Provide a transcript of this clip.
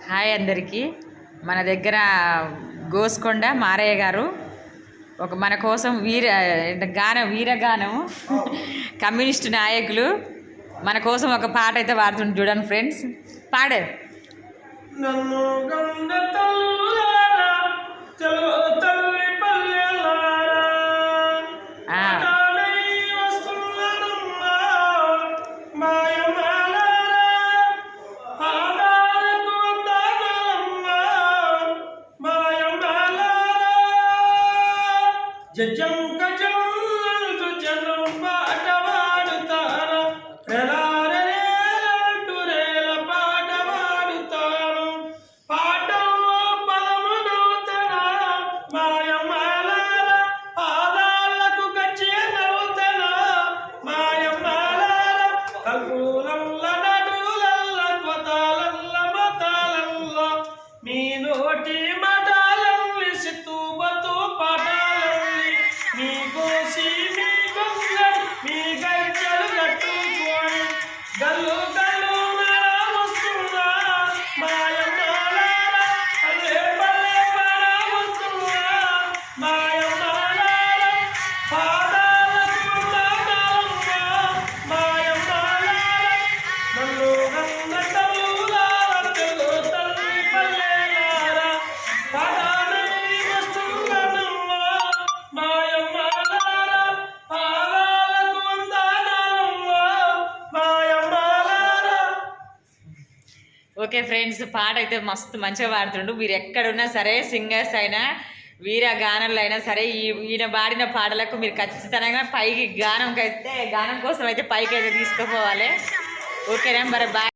Hi అందరికీ. మన దగ్గర గోస్కొండ మారయ్య గారు మన కోసం వీరగానం కమ్యూనిస్టు నాయకులు మన కోసం ఒక పాట అయితే పాడుతుంది. చూడండి ఫ్రెండ్స్, పాడే. జజం గజం జనం పాట పాడుతాను, రేల పాట పాడుతాను. పాటల్లో పదము నూతన మాయమాల పాదాలకు గచ్చే నూతన మాయమాల కల్పులల్ల నడులల్ల కొతాలల్ల మతాలల్ల మీ నోటి మటాలల్లి సిత్తుబతు పాట మీ కోసి మీ గొంగలు మీ గజ్జలు కట్టుకొని గల్లు గల్లు వస్తున్నా మాయమాల అల్లే పల్లె వస్తున్నా మాయమాల పాదాలకు నాదాలమ్మ మాయమాల నన్ను గంగ తల్లులార తెలు తల్లి పల్లెలార పాదాలని వస్తున్నానమ్మ ఓకే ఫ్రెండ్స్, పాట అయితే మస్తు మంచిగా పాడుతుండు. మీరు ఎక్కడున్నా సరే, సింగర్స్ అయినా వీర గానంలో అయినా సరే, ఈయన పాడిన పాటలకు మీరు ఖచ్చితంగా పైకి గానం కోసం అయితే పైకి అయితే తీసుకుపోవాలి. ఓకేనా? మరి బాయ్.